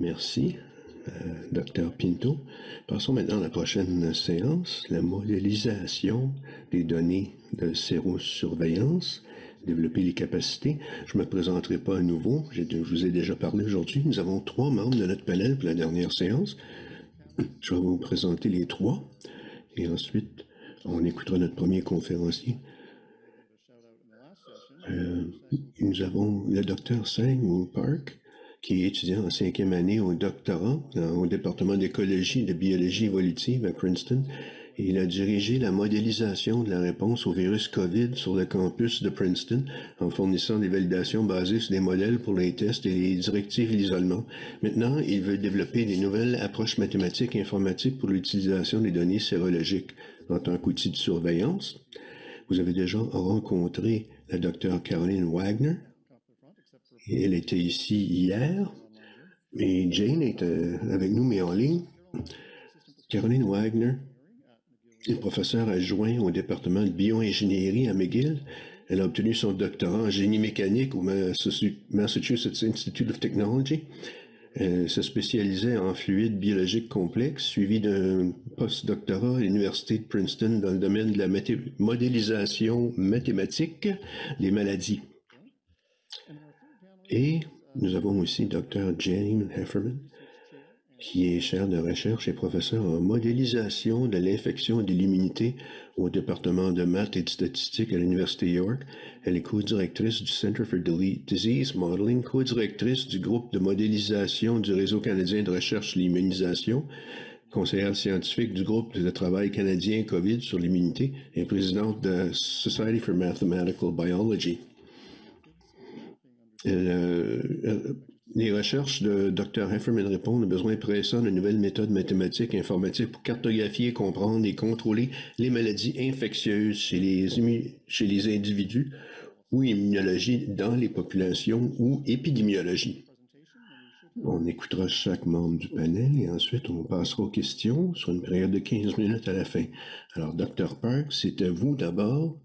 Merci, Dr. Pinto. Passons maintenant à la prochaine séance, la modélisation des données de sérosurveillance, développer les capacités. Je ne me présenterai pas à nouveau, je vous ai déjà parlé aujourd'hui. Nous avons 3 membres de notre panel pour la dernière séance. Je vais vous présenter les 3 et ensuite on écoutera notre premier conférencier. Nous avons le Dr. Sang-Woo Park, qui est étudiant en 5e année au doctorat au département d'écologie et de biologie évolutive à Princeton. Et il a dirigé la modélisation de la réponse au virus COVID sur le campus de Princeton en fournissant des validations basées sur des modèles pour les tests et les directives et l'isolement. Maintenant, il veut développer des nouvelles approches mathématiques et informatiques pour l'utilisation des données sérologiques en tant qu'outil de surveillance. Vous avez déjà rencontré la Dr. Caroline Wagner. Et elle était ici hier. Et Jane est avec nous, mais en ligne. Caroline Wagner est professeure adjointe au département de bioingénierie à McGill. Elle a obtenu son doctorat en génie mécanique au Massachusetts Institute of Technology. Elle se spécialisait en fluides biologiques complexes, suivi d'un post-doctorat à l'Université de Princeton dans le domaine de la modélisation mathématique des maladies. Et nous avons aussi Dr. Jane Hefferman, qui est chaire de recherche et professeur en modélisation de l'infection et de l'immunité au département de maths et de statistiques à l'Université York. Elle est co-directrice du Center for Disease Modeling, co-directrice du groupe de modélisation du Réseau canadien de recherche sur l'immunisation, conseillère scientifique du groupe de travail canadien COVID sur l'immunité et présidente de Society for Mathematical Biology. Les recherches de Dr. Hefferman répondent aux besoins pressants de nouvelles méthodes mathématiques et informatiques pour cartographier, comprendre et contrôler les maladies infectieuses chez les individus ou immunologie dans les populations ou épidémiologie. On écoutera chaque membre du panel et ensuite on passera aux questions sur une période de 15 minutes à la fin. Alors, Dr. Park, c'est à vous d'abord.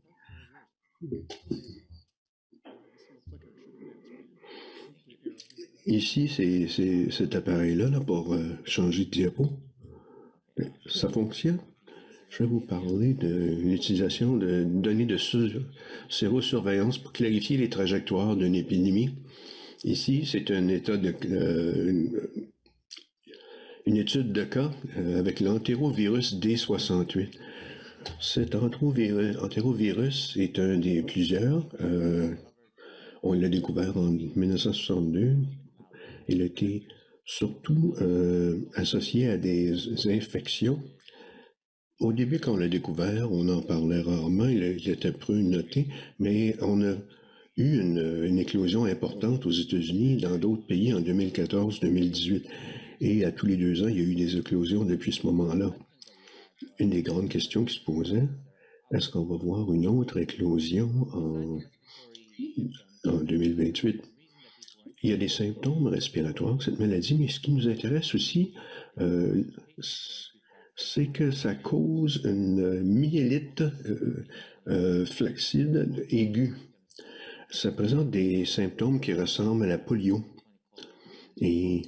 Ici, c'est cet appareil-là là, pour changer de diapo. Ça fonctionne. Je vais vous parler de l'utilisation de données de sérosurveillance pour clarifier les trajectoires d'une épidémie. Ici, c'est une étude de cas avec l'entérovirus D68. Cet entérovirus est un des plusieurs. On l'a découvert en 1962. Il a été surtout associé à des infections. Au début, quand on l'a découvert, on en parlait rarement, il était peu noté, mais on a eu une éclosion importante aux États-Unis, dans d'autres pays en 2014-2018. Et à tous les 2 ans, il y a eu des éclosions depuis ce moment-là. Une des grandes questions qui se posait, est-ce qu'on va voir une autre éclosion en 2028? Il y a des symptômes respiratoires de cette maladie, mais ce qui nous intéresse aussi, c'est que ça cause une myélite flaccide aiguë. Ça présente des symptômes qui ressemblent à la polio. Et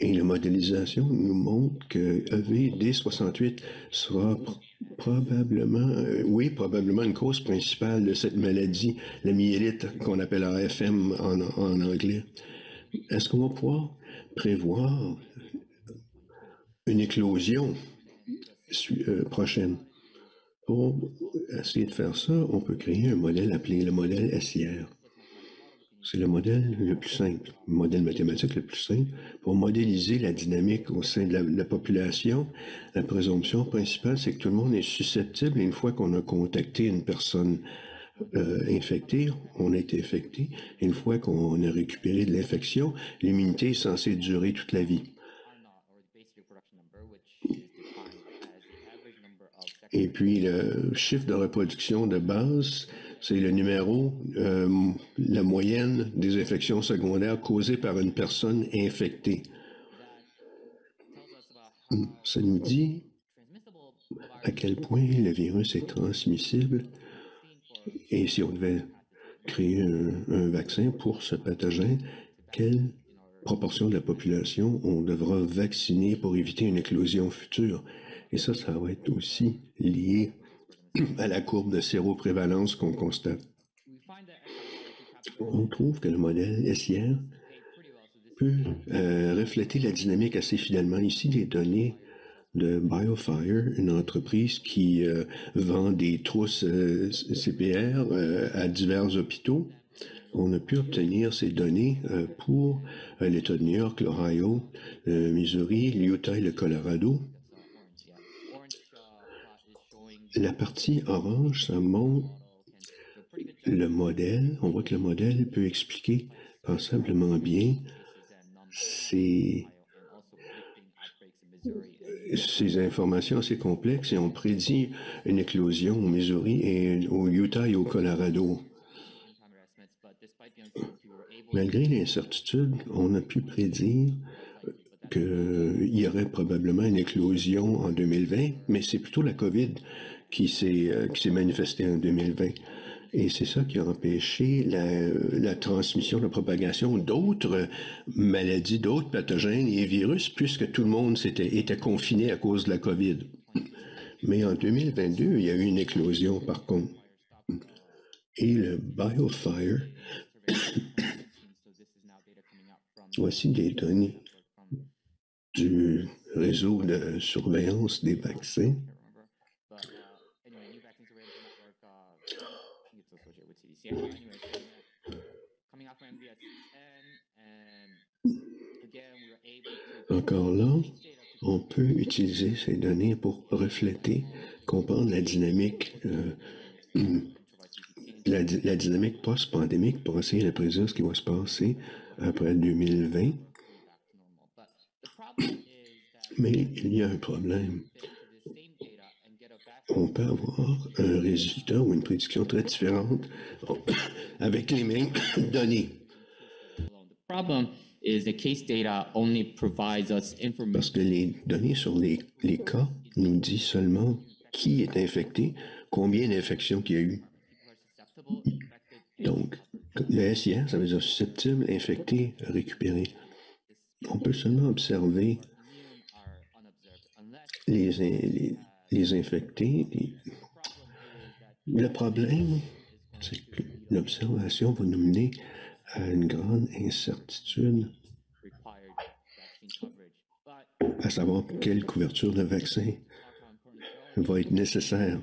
la modélisation nous montre que EVD68 sera probablement une cause principale de cette maladie, la myélite qu'on appelle AFM en anglais. Est-ce qu'on va pouvoir prévoir une éclosion prochaine? Pour essayer de faire ça, on peut créer un modèle appelé le modèle SIR. C'est le modèle le plus simple, le modèle mathématique le plus simple, pour modéliser la dynamique au sein de la population. La présomption principale, c'est que tout le monde est susceptible, et une fois qu'on a contacté une personne infectée, on a été infecté, et une fois qu'on a récupéré de l'infection, l'immunité est censée durer toute la vie. Et puis, le chiffre de reproduction de base, c'est le numéro, la moyenne des infections secondaires causées par une personne infectée. Ça nous dit à quel point le virus est transmissible et si on devait créer un vaccin pour ce pathogène, quelle proportion de la population on devra vacciner pour éviter une éclosion future. Et ça va être aussi lié à la courbe de séroprévalence qu'on constate. On trouve que le modèle SIR peut refléter la dynamique assez fidèlement. Ici, les données de BioFire, une entreprise qui vend des trousses CPR à divers hôpitaux. On a pu obtenir ces données pour l'État de New York, l'Ohio, le Missouri, l'Utah et le Colorado. La partie orange, ça montre le modèle. On voit que le modèle peut expliquer passablement bien ces informations assez complexes et on prédit une éclosion au Missouri et au Utah et au Colorado. Malgré l'incertitude, on a pu prédire qu'il y aurait probablement une éclosion en 2020, mais c'est plutôt la COVID qui s'est manifestée en 2020. Et c'est ça qui a empêché la transmission, la propagation d'autres maladies, d'autres pathogènes et virus, puisque tout le monde était confiné à cause de la COVID. Mais en 2022, il y a eu une éclosion par contre. Et le BioFire, voici des données du réseau de surveillance des vaccins. Encore là, on peut utiliser ces données pour refléter, comprendre la dynamique, la dynamique post-pandémique pour essayer de prédire ce qui va se passer après 2020. Mais il y a un problème. On peut avoir un résultat ou une prédiction très différente avec les mêmes données. Parce que les données sur les cas nous disent seulement qui est infecté, combien d'infections qu'il y a eu. Donc, le SIR, ça veut dire susceptible, infecté, récupéré. On peut seulement observer les infectés. Le problème, c'est que l'observation va nous mener à une grande incertitude, à savoir quelle couverture de vaccin va être nécessaire.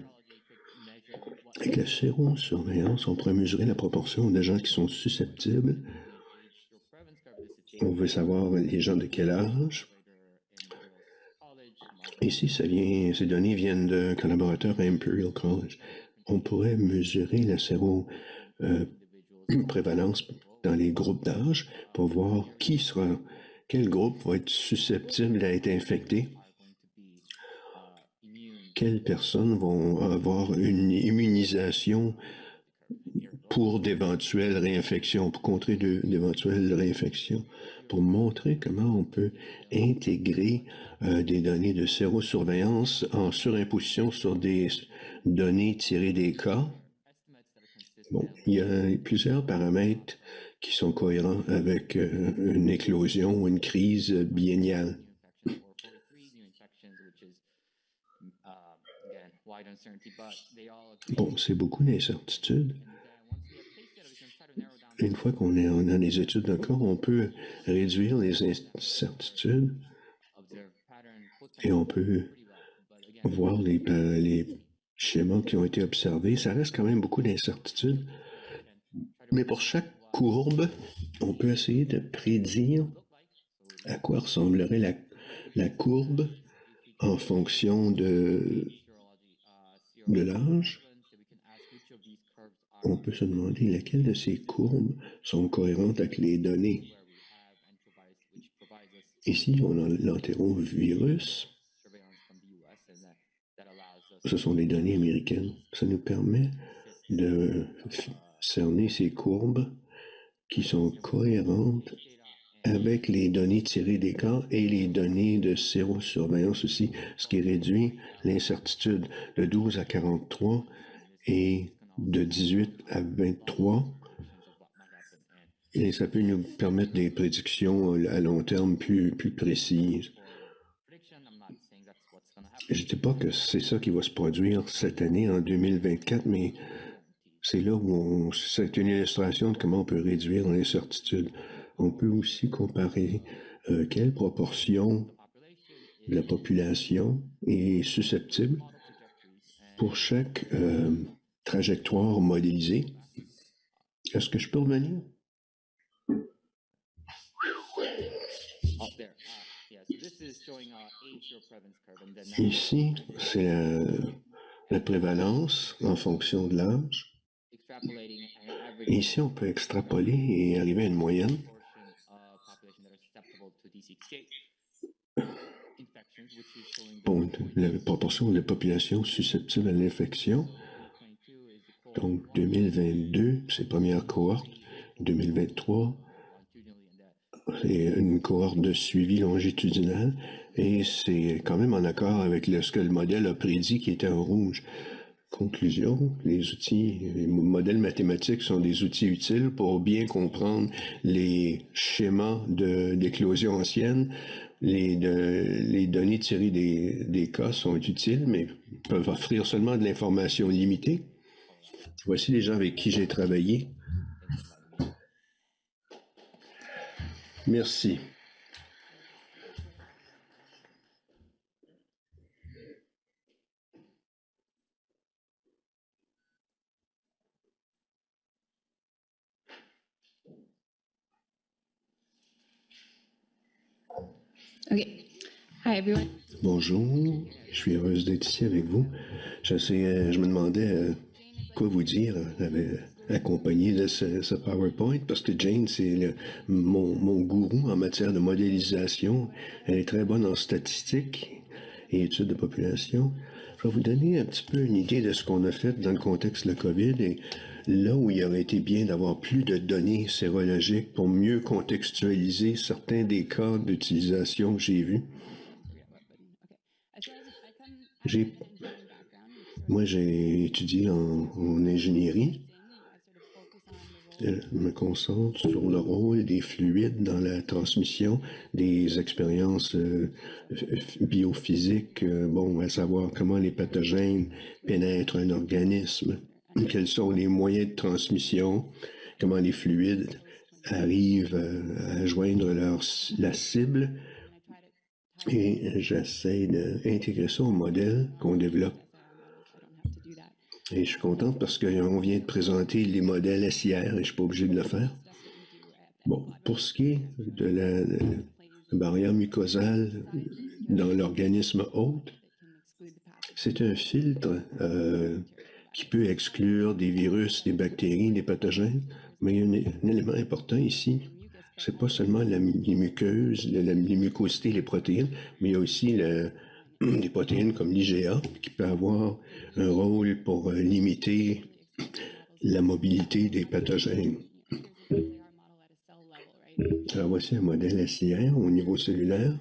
Avec la sérosurveillance, on pourrait mesurer la proportion de gens qui sont susceptibles. On veut savoir les gens de quel âge. Ici, ces données viennent d'un collaborateur à Imperial College. On pourrait mesurer la séroprévalence dans les groupes d'âge pour voir quel groupe va être susceptible d'être infecté. Quelles personnes vont avoir une immunisation pour d'éventuelles réinfections, pour contrer d'éventuelles réinfections, pour montrer comment on peut intégrer des données de sérosurveillance en surimposition sur des données tirées des cas. Bon, il y a plusieurs paramètres qui sont cohérents avec une éclosion ou une crise bienniale. Bon, c'est beaucoup d'incertitudes. Une fois qu'on a des études de cas, on peut réduire les incertitudes et on peut voir les schémas qui ont été observés. Ça reste quand même beaucoup d'incertitudes. Mais pour chaque courbe, on peut essayer de prédire à quoi ressemblerait la courbe en fonction de l'âge. On peut se demander lesquelles de ces courbes sont cohérentes avec les données. Ici, on a l'entérovirus. Ce sont des données américaines. Ça nous permet de cerner ces courbes qui sont cohérentes avec les données tirées des cas et les données de sérosurveillance aussi, ce qui réduit l'incertitude de 12 à 43 et de 18 à 23. Et ça peut nous permettre des prédictions à long terme plus précises. Je ne dis pas que c'est ça qui va se produire cette année, en 2024, mais c'est là où c'est une illustration de comment on peut réduire l'incertitude. On peut aussi comparer quelle proportion de la population est susceptible pour chaque trajectoire modélisée. Est-ce que je peux revenir? Ici, c'est la prévalence en fonction de l'âge. Et ici, on peut extrapoler et arriver à une moyenne. Bon, la proportion de la population susceptible à l'infection. Donc, 2022, c'est première cohorte. 2023, c'est une cohorte de suivi longitudinal. Et c'est quand même en accord avec ce que le modèle a prédit qui était en rouge. Conclusion, les modèles mathématiques sont des outils utiles pour bien comprendre les schémas d'éclosion ancienne. Les données tirées des cas sont utiles, mais peuvent offrir seulement de l'information limitée. Voici les gens avec qui j'ai travaillé. Merci. Okay. Hi, everyone. Bonjour, je suis heureuse d'être ici avec vous. Je me demandais quoi vous dire accompagné de ce PowerPoint, parce que Jane, c'est mon gourou en matière de modélisation. Elle est très bonne en statistiques et études de population. Je vais vous donner un petit peu une idée de ce qu'on a fait dans le contexte de la COVID et là où il aurait été bien d'avoir plus de données sérologiques pour mieux contextualiser certains des cas d'utilisation que j'ai vus. Moi, j'ai étudié en ingénierie. Je me concentre sur le rôle des fluides dans la transmission des expériences biophysiques, à savoir comment les pathogènes pénètrent un organisme, quels sont les moyens de transmission, comment les fluides arrivent à joindre la cible. Et j'essaie d'intégrer ça au modèle qu'on développe. Et je suis contente parce qu'on vient de présenter les modèles SIR et je ne suis pas obligé de le faire. Bon, pour ce qui est de la barrière mucosale dans l'organisme hôte, c'est un filtre qui peut exclure des virus, des bactéries, des pathogènes, mais il y a un élément important ici. C'est pas seulement les muqueuses, les mucosités, les protéines, mais il y a aussi des protéines comme l'IgA qui peut avoir un rôle pour limiter la mobilité des pathogènes. Alors voici un modèle SIR au niveau cellulaire.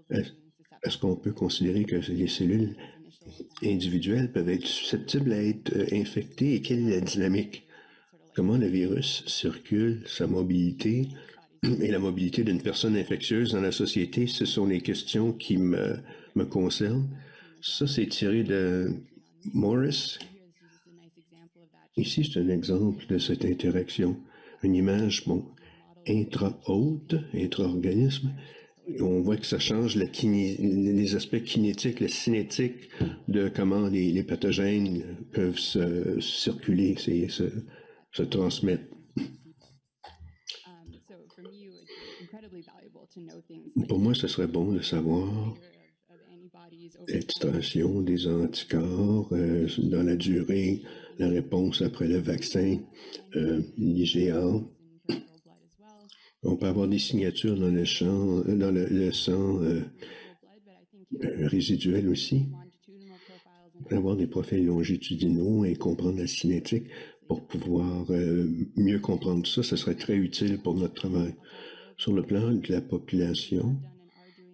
Est-ce qu'on peut considérer que les cellules individuelles peuvent être susceptibles à être infectées et quelle est la dynamique? Comment le virus circule, sa mobilité et la mobilité d'une personne infectieuse dans la société, ce sont les questions qui me concernent. Ça, c'est tiré de Morris. Ici, c'est un exemple de cette interaction. Une image, intra-hôte, intra-organisme. On voit que ça change les aspects kinétiques, le cinétique de comment les pathogènes peuvent se circuler, se transmettre. Pour moi, ce serait bon de savoir l'extension des anticorps dans la durée, la réponse après le vaccin, l'IgA. On peut avoir des signatures dans le sang résiduel aussi. Avoir des profils longitudinaux et comprendre la cinétique pour pouvoir mieux comprendre ça, ce serait très utile pour notre travail. Sur le plan de la population,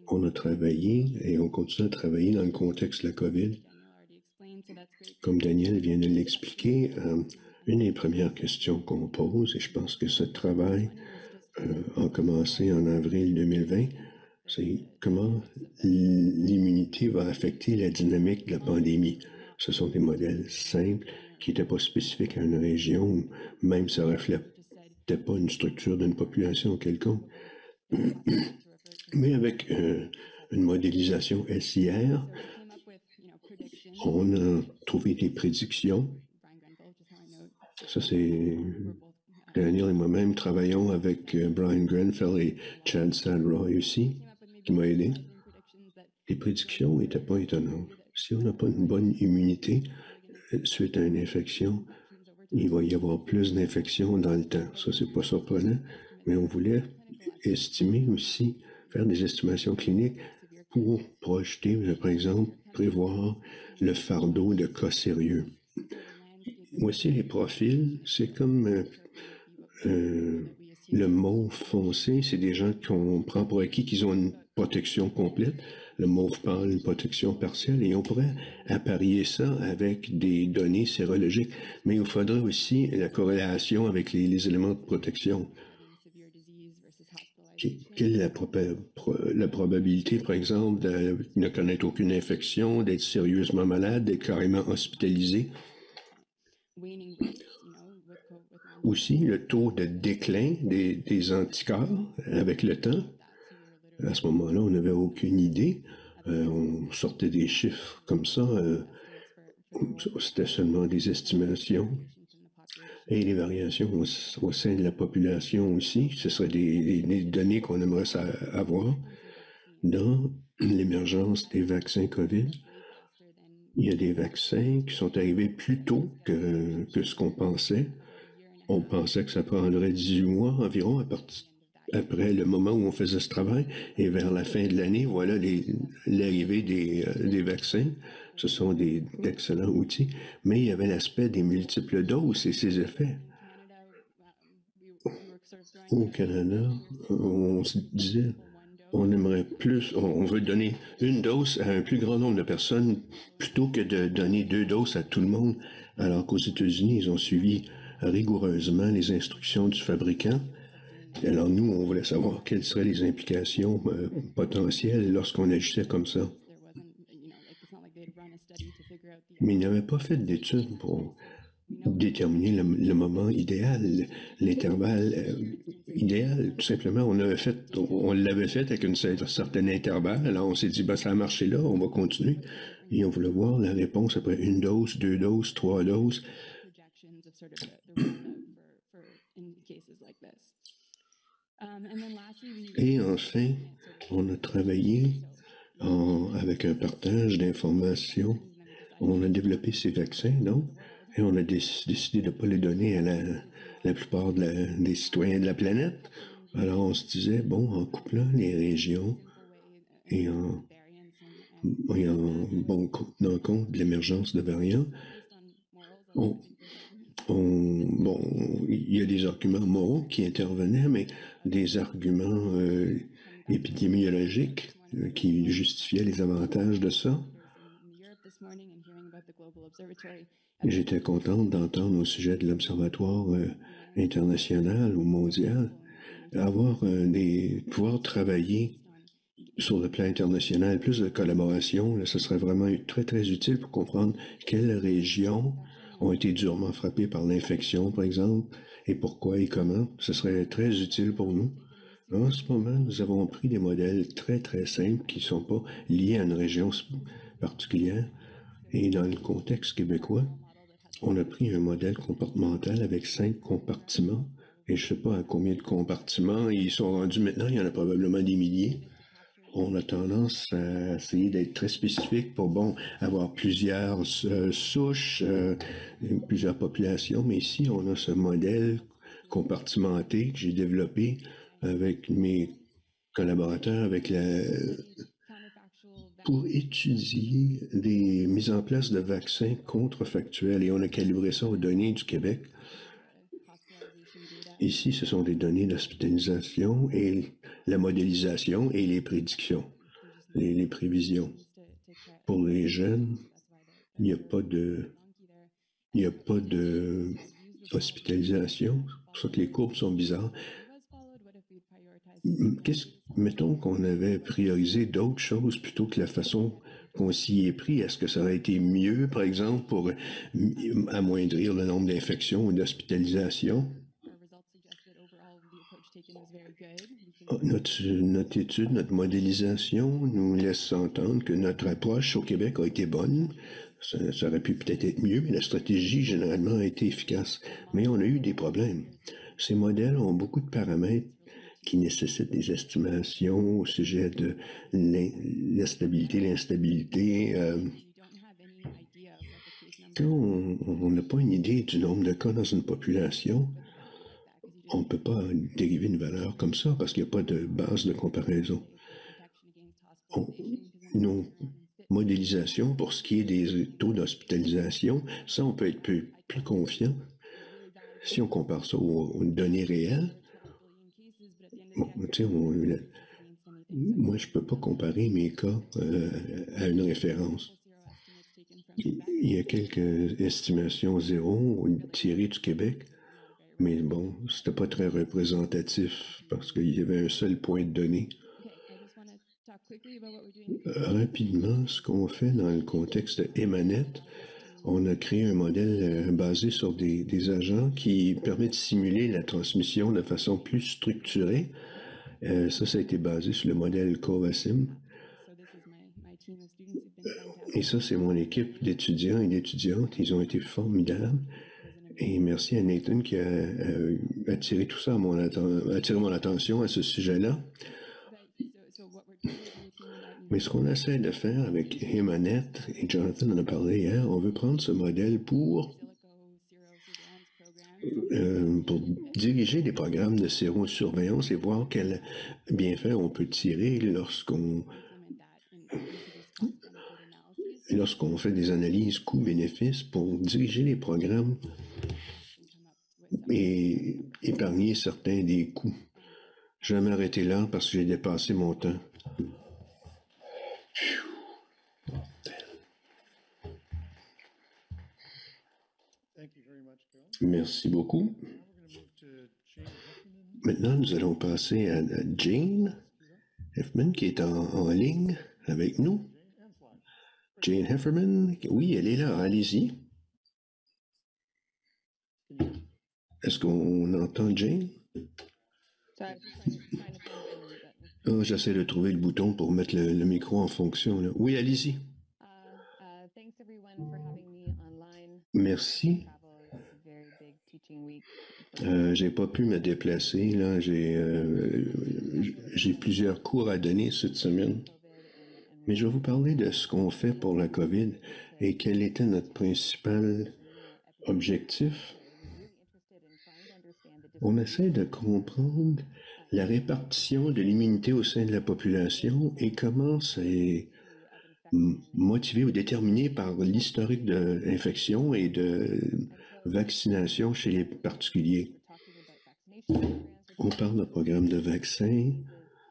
on a travaillé et on continue à travailler dans le contexte de la COVID. Comme Daniel vient de l'expliquer, Une des premières questions qu'on pose, et je pense que ce travail a commencé en avril 2020, c'est comment l'immunité va affecter la dynamique de la pandémie. Ce sont des modèles simples qui n'étaient pas spécifiques à une région, même ça ne reflète pas une structure d'une population quelconque. Mais avec une modélisation SIR, on a trouvé des prédictions. Ça, c'est Daniel et moi-même travaillons avec Brian Grenfell et Chad Sadroy aussi, qui m'a aidé. Les prédictions n'étaient pas étonnantes. Si on n'a pas une bonne immunité suite à une infection, il va y avoir plus d'infections dans le temps. Ça, c'est pas surprenant, mais on voulait estimer aussi, faire des estimations cliniques pour projeter, par exemple, prévoir le fardeau de cas sérieux. Voici les profils. C'est comme le mauve foncé, c'est des gens qu'on prend pour acquis qu'ils ont une protection complète. Le mauve pâle, une protection partielle, et on pourrait apparier ça avec des données sérologiques. Mais il faudrait aussi la corrélation avec les éléments de protection. Quelle est la probabilité, par exemple, de ne connaître aucune infection, d'être sérieusement malade, d'être carrément hospitalisé? Aussi, le taux de déclin des anticorps avec le temps. À ce moment-là, on n'avait aucune idée. On sortait des chiffres comme ça. C'était seulement des estimations. Et les variations au sein de la population aussi. Ce seraient des données qu'on aimerait avoir. Dans l'émergence des vaccins COVID, il y a des vaccins qui sont arrivés plus tôt que ce qu'on pensait. On pensait que ça prendrait 18 mois environ après le moment où on faisait ce travail. Et vers la fin de l'année, voilà l'arrivée des vaccins. Ce sont d'excellents outils. Mais il y avait l'aspect des multiples doses et ses effets. Au Canada, on se disait, on aimerait plus, on veut donner une dose à un plus grand nombre de personnes plutôt que de donner 2 doses à tout le monde, alors qu'aux États-Unis, ils ont suivi rigoureusement les instructions du fabricant. Alors nous, on voulait savoir quelles seraient les implications potentielles lorsqu'on agissait comme ça. Mais ils n'avaient pas fait d'études pour déterminer le moment idéal, l'intervalle idéal. Tout simplement, on l'avait fait avec un certain intervalle. Alors on s'est dit, ça a marché là, on va continuer. Et on voulait voir la réponse après 1 dose, 2 doses, 3 doses. Et enfin, on a travaillé avec un partage d'informations. On a développé ces vaccins, donc, et on a décidé de ne pas les donner à la plupart des citoyens de la planète. Alors on se disait, bon, en couplant les régions et en tenant compte de l'émergence de variants, il y a des arguments moraux qui intervenaient, mais des arguments épidémiologiques qui justifiaient les avantages de ça. J'étais contente d'entendre au sujet de l'Observatoire international ou mondial pouvoir travailler sur le plan international, plus de collaboration. Là, ce serait vraiment très, très utile pour comprendre quelles régions ont été durement frappées par l'infection, par exemple, et pourquoi et comment. Ce serait très utile pour nous. En ce moment, nous avons pris des modèles très, très simples qui ne sont pas liés à une région particulière. Et dans le contexte québécois, on a pris un modèle comportemental avec 5 compartiments. Et je ne sais pas à combien de compartiments ils sont rendus maintenant. Il y en a probablement des milliers. On a tendance à essayer d'être très spécifique pour, avoir plusieurs souches, plusieurs populations. Mais ici, on a ce modèle compartimenté que j'ai développé avec mes collaborateurs, pour étudier des mises en place de vaccins contrefactuels. Et on a calibré ça aux données du Québec. Ici, ce sont des données d'hospitalisation et la modélisation et les prédictions, les prévisions. Pour les jeunes, il n'y a pas de hospitalisation. C'est pour ça que les courbes sont bizarres. Mettons qu'on avait priorisé d'autres choses plutôt que la façon qu'on s'y est pris. Est-ce que ça aurait été mieux, par exemple, pour amoindrir le nombre d'infections ou d'hospitalisations? Notre étude, notre modélisation nous laisse entendre que notre approche au Québec a été bonne. Ça aurait pu peut-être être mieux, mais la stratégie, généralement, a été efficace. Mais on a eu des problèmes. Ces modèles ont beaucoup de paramètres qui nécessitent des estimations au sujet de la stabilité, l'instabilité. Quand on n'a pas une idée du nombre de cas dans une population, on ne peut pas dériver une valeur comme ça parce qu'il n'y a pas de base de comparaison. Nos modélisations, pour ce qui est des taux d'hospitalisation, ça, on peut être plus confiant si on compare ça aux données réelles. Bon, moi, je ne peux pas comparer mes cas à une référence. Il y a quelques estimations zéro tirées du Québec, mais bon, c'était pas très représentatif parce qu'il y avait un seul point de données. Rapidement, ce qu'on fait dans le contexte de Emanet, on a créé un modèle basé sur des agents qui permet de simuler la transmission de façon plus structurée. Ça a été basé sur le modèle Covasim. Et ça, c'est mon équipe d'étudiants et d'étudiantes. Ils ont été formidables. Et merci à Nathan qui a attiré tout ça attiré mon attention à ce sujet-là. Mais ce qu'on essaie de faire avec Emanet, et Jonathan en a parlé hier, on veut prendre ce modèle pour diriger des programmes de sérosurveillance et voir quel bienfait on peut tirer lorsqu'on fait des analyses coûts-bénéfices pour diriger les programmes et épargner certains des coûts. Je vais m'arrêter là parce que j'ai dépassé mon temps. Merci beaucoup. Maintenant, nous allons passer à Jane Hefferman qui est en ligne avec nous. Jane Hefferman, oui, elle est là, allez-y. Est-ce qu'on entend Jane? Oh, j'essaie de trouver le bouton pour mettre le micro en fonction. Là. Oui, allez-y. Merci. J'ai pas pu me déplacer. Là, j'ai plusieurs cours à donner cette semaine. Mais je vais vous parler de ce qu'on fait pour la COVID et quel était notre principal objectif. On essaie de comprendre la répartition de l'immunité au sein de la population et comment c'est motivé ou déterminé par l'historique de l'infection et de vaccination chez les particuliers. On parle de programme de vaccins,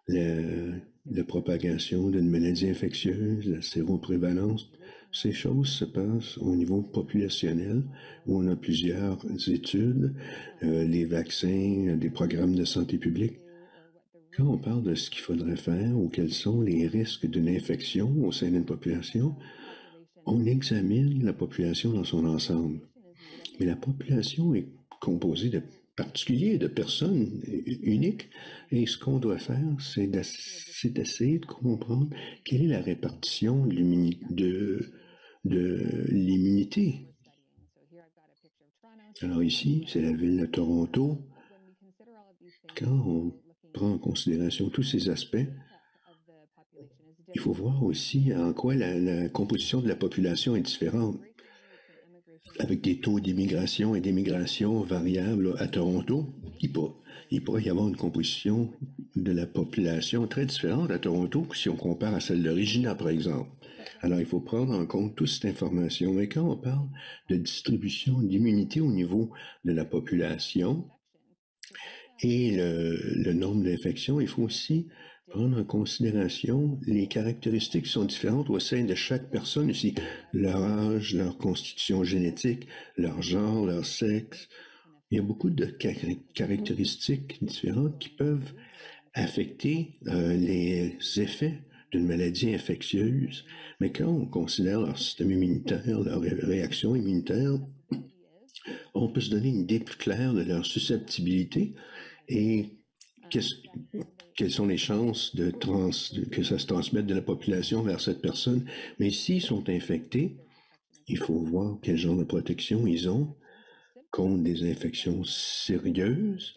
la propagation d'une maladie infectieuse, la séroprévalence. Ces choses se passent au niveau populationnel, où on a plusieurs études, les vaccins, des programmes de santé publique. Quand on parle de ce qu'il faudrait faire ou quels sont les risques d'une infection au sein d'une population, on examine la population dans son ensemble. Mais la population est composée de particulier, de personnes uniques. Et ce qu'on doit faire, c'est d'essayer de comprendre quelle est la répartition de l'immunité. Alors ici, c'est la ville de Toronto. Quand on prend en considération tous ces aspects, il faut voir aussi en quoi la composition de la population est différente. Avec des taux d'immigration et d'émigration variables à Toronto, il pourrait y avoir une composition de la population très différente à Toronto si on compare à celle de Regina, par exemple. Alors, il faut prendre en compte toute cette information. Mais quand on parle de distribution d'immunité au niveau de la population et le nombre d'infections, il faut aussi prendre en considération les caractéristiques qui sont différentes au sein de chaque personne aussi, leur âge, leur constitution génétique, leur genre, leur sexe, Il y a beaucoup de caractéristiques différentes qui peuvent affecter les effets d'une maladie infectieuse, mais quand on considère leur système immunitaire, leur réaction immunitaire, on peut se donner une idée plus claire de leur susceptibilité et quelles sont les chances que ça se transmette de la population vers cette personne. Mais s'ils sont infectés, il faut voir quel genre de protection ils ont contre des infections sérieuses,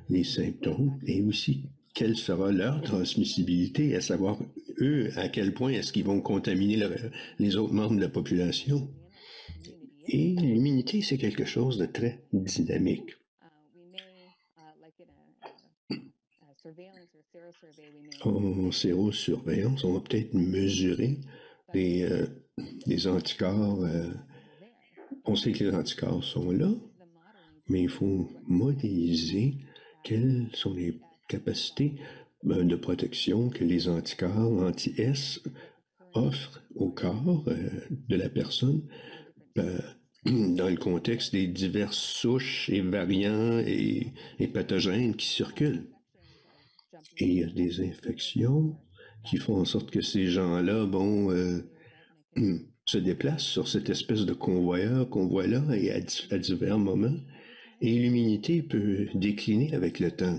les symptômes, et aussi quelle sera leur transmissibilité, à savoir, eux, à quel point est-ce qu'ils vont contaminer les autres membres de la population. Et l'immunité, c'est quelque chose de très dynamique. En sérosurveillance, on va peut-être mesurer des anticorps. On sait que les anticorps sont là, mais il faut modéliser quelles sont les capacités de protection que les anticorps anti-S offrent au corps de la personne dans le contexte des diverses souches et variants et pathogènes qui circulent. Et il y a des infections qui font en sorte que ces gens-là, se déplacent sur cette espèce de convoyeur qu'on voit là et à divers moments. Et l'immunité peut décliner avec le temps.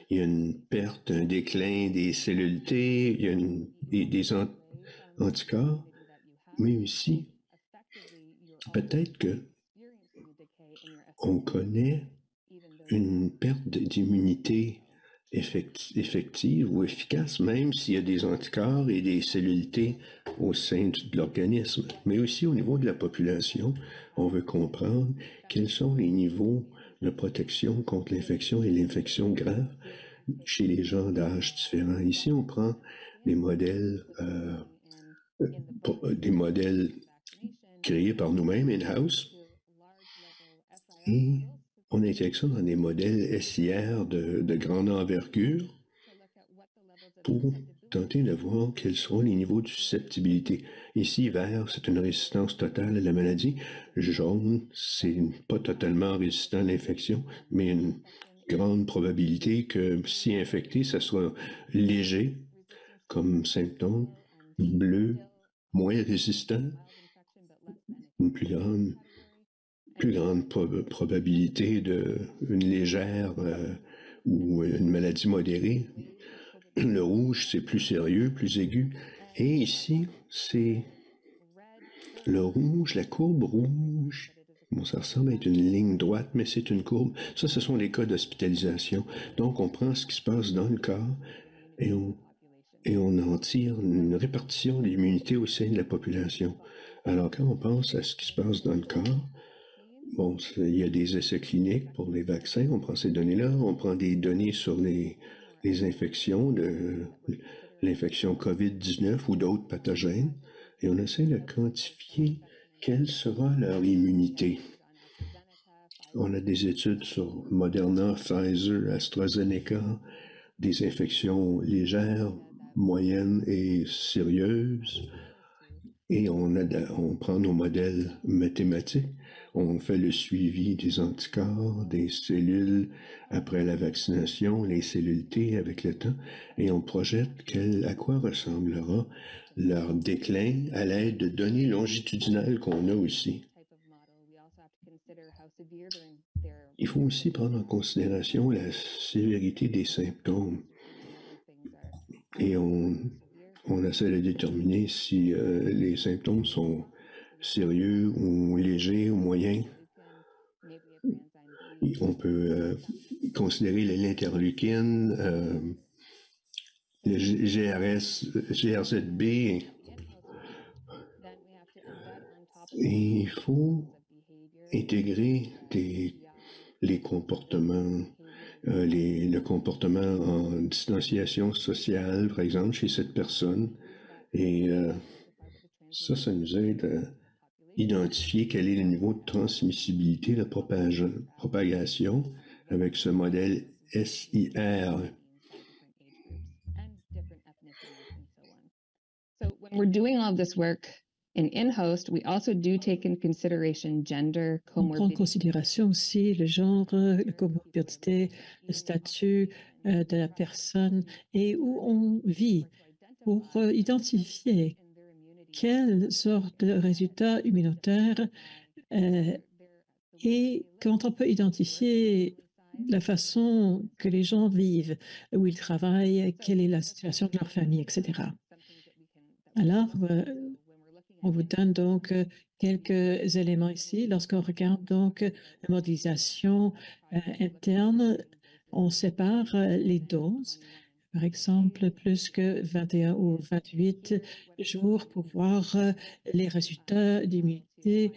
Il y a une perte, un déclin des cellules T, il y a des anticorps, mais aussi peut-être que on connaît une perte d'immunité effective ou efficace, même s'il y a des anticorps et des cellules T au sein de l'organisme. Mais aussi au niveau de la population, on veut comprendre quels sont les niveaux de protection contre l'infection et l'infection grave chez les gens d'âge différents. Ici, on prend des modèles créés par nous-mêmes in-house et on intègre ça dans des modèles SIR de grande envergure pour tenter de voir quels seront les niveaux de susceptibilité. Ici, vert, c'est une résistance totale à la maladie. Jaune, c'est pas totalement résistant à l'infection, mais une grande probabilité que si infecté, ça soit léger comme symptôme. Bleu, moins résistant, une plus grande probabilité d'une légère ou une maladie modérée. Le rouge, c'est plus sérieux, plus aigu. Et ici, c'est le rouge, la courbe rouge. Bon, ça ressemble à être une ligne droite, mais c'est une courbe. Ça, ce sont les cas d'hospitalisation. Donc, on prend ce qui se passe dans le corps et on en tire une répartition de l'immunité au sein de la population. Alors, quand on pense à ce qui se passe dans le corps, bon, il y a des essais cliniques pour les vaccins, on prend ces données-là, on prend des données sur les infections, l'infection COVID-19 ou d'autres pathogènes, et on essaie de quantifier quelle sera leur immunité. On a des études sur Moderna, Pfizer, AstraZeneca, des infections légères, moyennes et sérieuses, et on prend nos modèles mathématiques, on fait le suivi des anticorps, des cellules après la vaccination, les cellules T avec le temps, et on projette à quoi ressemblera leur déclin à l'aide de données longitudinales qu'on a aussi. Il faut aussi prendre en considération la sévérité des symptômes. Et on essaie de déterminer si les symptômes sont sérieux ou légers ou moyens. On peut considérer l'interleukine, le GRZB. Et il faut intégrer les comportements, le comportement en distanciation sociale, par exemple, chez cette personne. Et ça nous aide à identifier quel est le niveau de transmissibilité, de propagation avec ce modèle SIR. So when we're doing all of this work And in host, we also do take in consideration gender, On prend en comorbidity. considération aussi le genre, la comorbidité, le statut de la personne et où on vit pour identifier quelle sorte de résultats immunitaires et quand on peut identifier la façon que les gens vivent, où ils travaillent, quelle est la situation de leur famille, etc. Alors, on vous donne donc quelques éléments ici. Lorsqu'on regarde donc la modélisation interne, on sépare les doses. Par exemple, plus que 21 ou 28 jours pour voir les résultats d'immunité.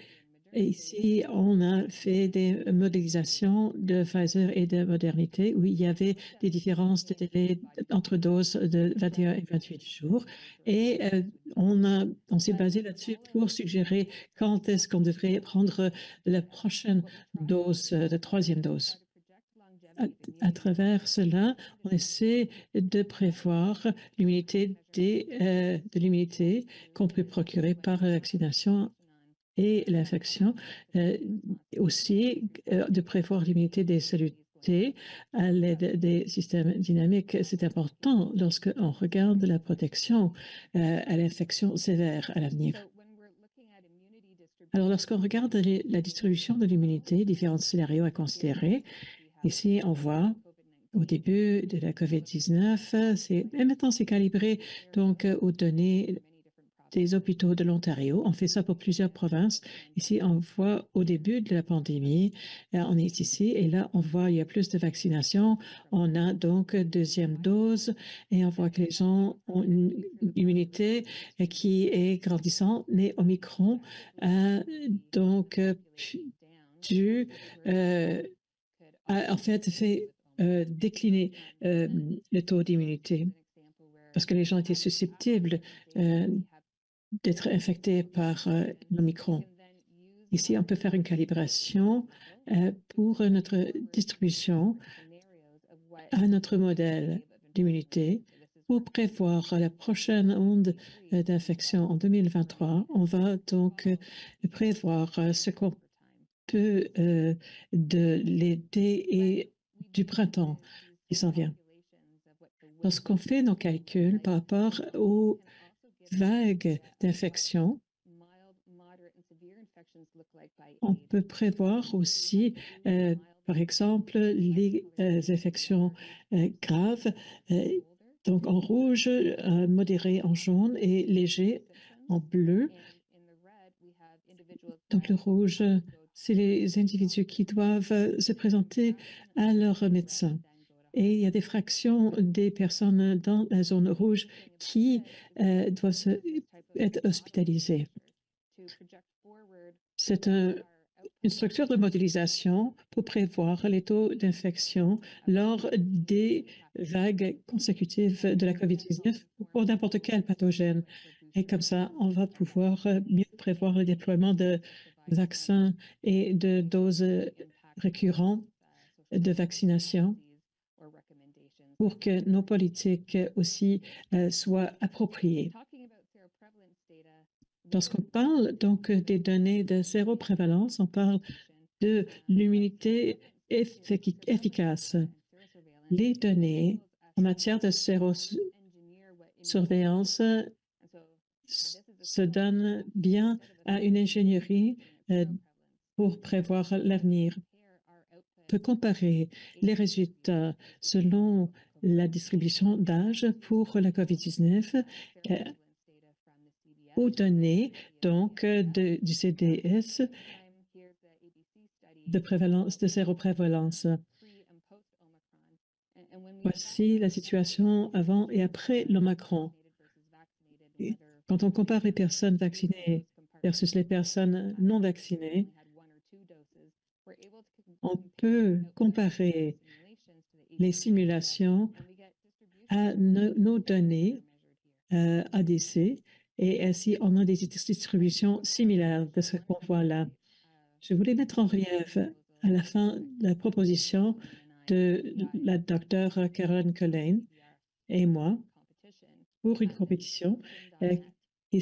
Et ici, on a fait des modélisations de Pfizer et de Modernité où il y avait des différences de délai entre doses de 21 et 28 jours. Et on s'est basé là-dessus pour suggérer quand est-ce qu'on devrait prendre la prochaine dose, la troisième dose. À travers cela, on essaie de prévoir l'immunité de l'immunité qu'on peut procurer par la vaccination et l'infection, aussi de prévoir l'immunité des cellules T à l'aide des systèmes dynamiques. C'est important lorsqu'on regarde la protection à l'infection sévère à l'avenir. Alors, lorsqu'on regarde la distribution de l'immunité, différents scénarios à considérer, ici, on voit au début de la COVID-19, et maintenant c'est calibré donc aux données des hôpitaux de l'Ontario. On fait ça pour plusieurs provinces. Ici, on voit au début de la pandémie, on est ici et là, on voit il y a plus de vaccination. On a donc deuxième dose et on voit que les gens ont une immunité qui est grandissante, mais Omicron a donc en fait fait décliner le taux d'immunité parce que les gens étaient susceptibles d'être infectés par l'Omicron. Ici, on peut faire une calibration pour notre distribution à notre modèle d'immunité pour prévoir la prochaine onde d'infection en 2023. On va donc prévoir ce qu'on peut de l'été et du printemps qui s'en vient. Lorsqu'on fait nos calculs par rapport aux vagues d'infection, on peut prévoir aussi, par exemple, les infections graves, donc en rouge, modéré en jaune et léger en bleu. Donc le rouge, c'est les individus qui doivent se présenter à leur médecin. Et il y a des fractions des personnes dans la zone rouge qui doivent être hospitalisées. C'est une structure de modélisation pour prévoir les taux d'infection lors des vagues consécutives de la COVID-19 pour n'importe quel pathogène. Et comme ça, on va pouvoir mieux prévoir le déploiement de vaccins et de doses récurrentes de vaccination pour que nos politiques aussi soient appropriées. Lorsqu'on parle donc des données de séroprévalence, on parle de l'immunité efficace. Les données en matière de sérosurveillance se donnent bien à une ingénierie pour prévoir l'avenir. On peut comparer les résultats selon la distribution d'âge pour la COVID-19 aux données donc du CDS de prévalence, de séroprévalence. Voici la situation avant et après l'Omicron. Quand on compare les personnes vaccinées versus les personnes non vaccinées, on peut comparer les simulations à nos données ADC et ainsi on a des distributions similaires de ce qu'on voit là. Je voulais mettre en relief à la fin la proposition de la docteure Karen Collane et moi pour une compétition et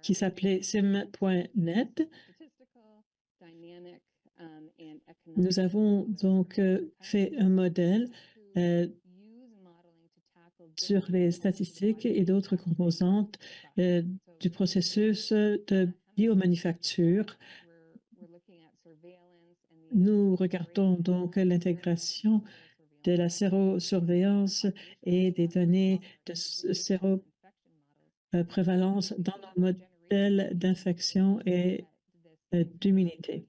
qui s'appelait sim.net. Nous avons donc fait un modèle sur les statistiques et d'autres composantes du processus de biomanufacture. Nous regardons donc l'intégration de la sérosurveillance et des données de séroprévalence dans nos modèles d'infection et d'immunité.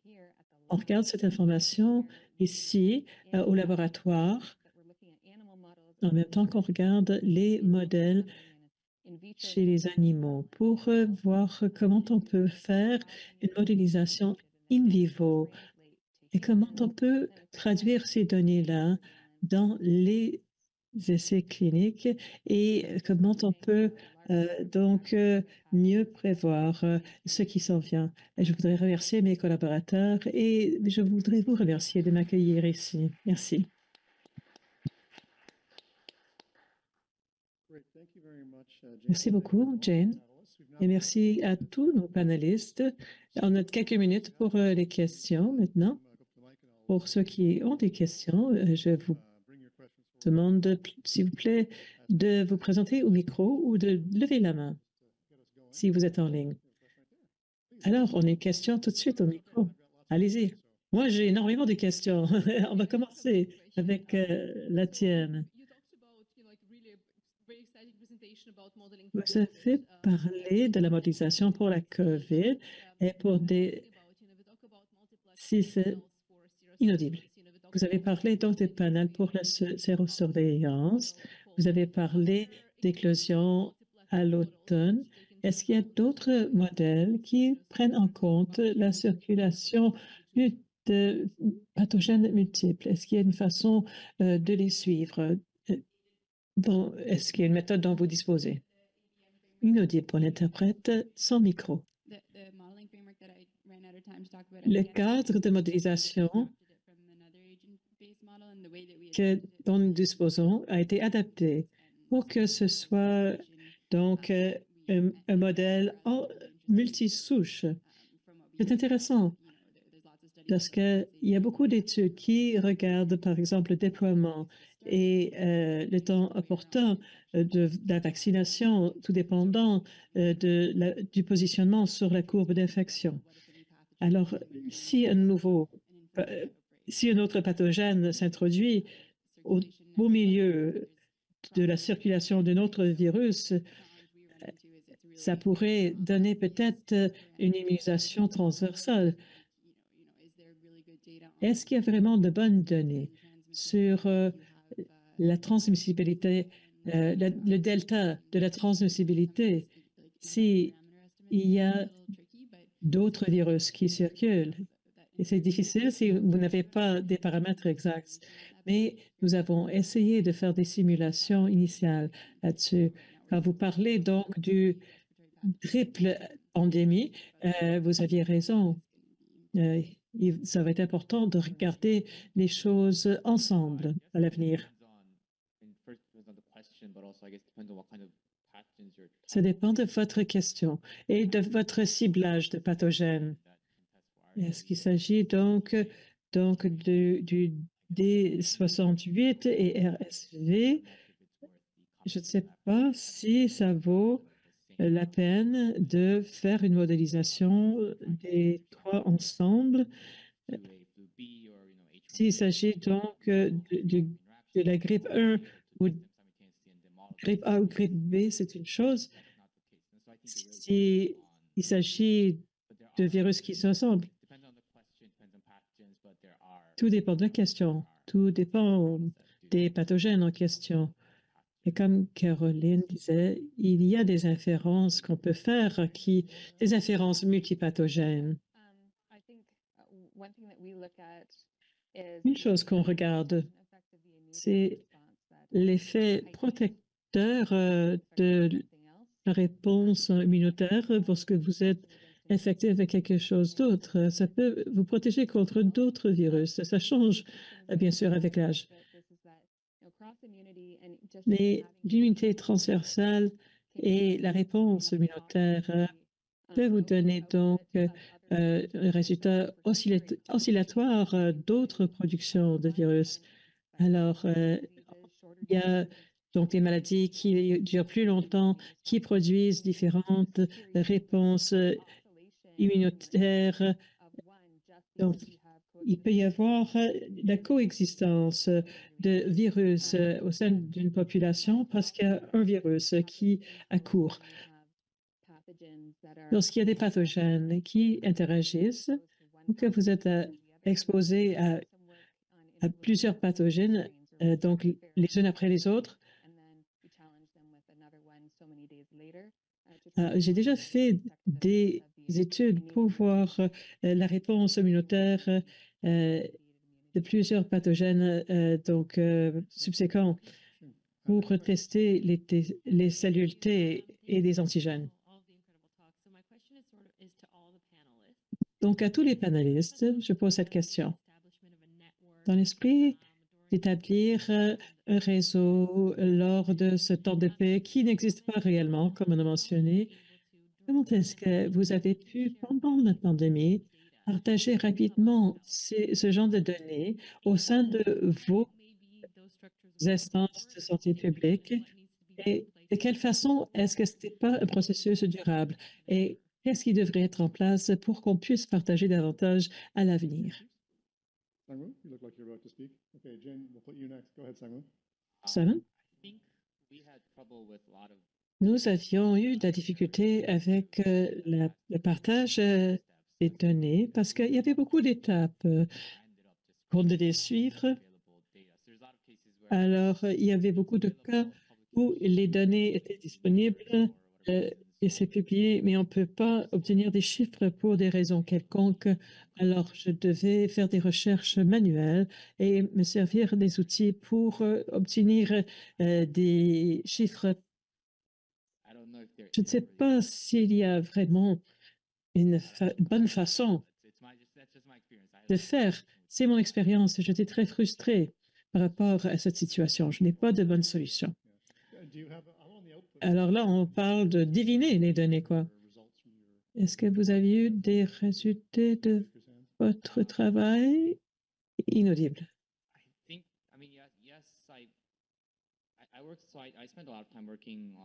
On regarde cette information ici au laboratoire, en même temps qu'on regarde les modèles chez les animaux pour voir comment on peut faire une modélisation in vivo et comment on peut traduire ces données-là dans les essais cliniques et comment on peut donc mieux prévoir ce qui s'en vient. Et je voudrais remercier mes collaborateurs et je voudrais vous remercier de m'accueillir ici. Merci. Merci beaucoup, Jane. Et merci à tous nos panélistes. On a quelques minutes pour les questions maintenant. Pour ceux qui ont des questions, je vous demande, s'il vous plaît, de vous présenter au micro ou de lever la main si vous êtes en ligne. Alors, on a une question tout de suite au micro. Allez-y. Moi, j'ai énormément de questions. On va commencer avec la tienne. Vous avez parlé de la modélisation pour la COVID et pour des... Si c'est inaudible. Vous avez parlé donc des panels pour la sérosurveillance. Vous avez parlé d'éclosion à l'automne. Est-ce qu'il y a d'autres modèles qui prennent en compte la circulation de pathogènes multiples? Est-ce qu'il y a une façon de les suivre? Est-ce qu'il y a une méthode dont vous disposez? Inaudible pour l'interprète, sans micro. Le cadre de modélisation dont nous disposons a été adapté pour que ce soit donc un modèle multisouche. C'est intéressant parce qu'il y a beaucoup d'études qui regardent, par exemple, le déploiement et le temps opportun de la vaccination, tout dépendant du positionnement sur la courbe d'infection. Alors, si un autre pathogène s'introduit au beau milieu de la circulation d'un autre virus, ça pourrait donner peut-être une immunisation transversale. Est-ce qu'il y a vraiment de bonnes données sur la transmissibilité, le delta de la transmissibilité, s'il y a d'autres virus qui circulent? Et c'est difficile si vous n'avez pas des paramètres exacts. Mais nous avons essayé de faire des simulations initiales là-dessus. Quand vous parlez donc du triple pandémie, vous aviez raison. Ça va être important de regarder les choses ensemble à l'avenir. Ça dépend de votre question et de votre ciblage de pathogènes. Est-ce qu'il s'agit donc du D68 et RSV? Je ne sais pas si ça vaut la peine de faire une modélisation des trois ensemble. S'il s'agit donc de la grippe 1 ou grippe A ou grippe B, c'est une chose. S'il s'agit de virus qui se ressemblent, tout dépend de la question, tout dépend des pathogènes en question. Et comme Caroline disait, il y a des inférences qu'on peut faire, des inférences multipathogènes. Une chose qu'on regarde, c'est l'effet protecteur de la réponse immunitaire lorsque vous êtes infecté avec quelque chose d'autre. Ça peut vous protéger contre d'autres virus. Ça change, bien sûr, avec l'âge. Mais l'immunité transversale et la réponse immunitaire peut vous donner donc un résultat oscillatoire d'autres productions de virus. Alors, il y a donc des maladies qui durent plus longtemps, qui produisent différentes réponses immunitaires. Donc, il peut y avoir la coexistence de virus au sein d'une population parce qu'il y a un virus qui accourt. Lorsqu'il y a des pathogènes qui interagissent, ou que vous êtes exposé à plusieurs pathogènes, donc les uns après les autres, j'ai déjà fait des études pour voir la réponse immunitaire de plusieurs pathogènes subséquents pour tester les cellules T et des antigènes. Donc, à tous les panélistes, je pose cette question. Dans l'esprit d'établir un réseau lors de ce temps de paix qui n'existe pas réellement, comme on a mentionné, comment est-ce que vous avez pu, pendant la pandémie, partager rapidement ce genre de données au sein de vos instances de santé publique? Et de quelle façon est-ce que ce n'est pas un processus durable? Et qu'est-ce qui devrait être en place pour qu'on puisse partager davantage à l'avenir? Sangwoo, you look like you're about to speak. Okay, Jen, we'll put you next. Go ahead, Sangwoo. Simon? Nous avions eu de la difficulté avec le partage des données parce qu'il y avait beaucoup d'étapes qu'on devait suivre. Alors, il y avait beaucoup de cas où les données étaient disponibles et c'est publié, mais on ne peut pas obtenir des chiffres pour des raisons quelconques. Alors, je devais faire des recherches manuelles et me servir des outils pour obtenir des chiffres. Je ne sais pas s'il y a vraiment une bonne façon de faire. C'est mon expérience. J'étais très frustrée par rapport à cette situation. Je n'ai pas de bonne solution. Alors là, on parle de deviner les données, quoi. Est-ce que vous avez eu des résultats de votre travail? Inaudible.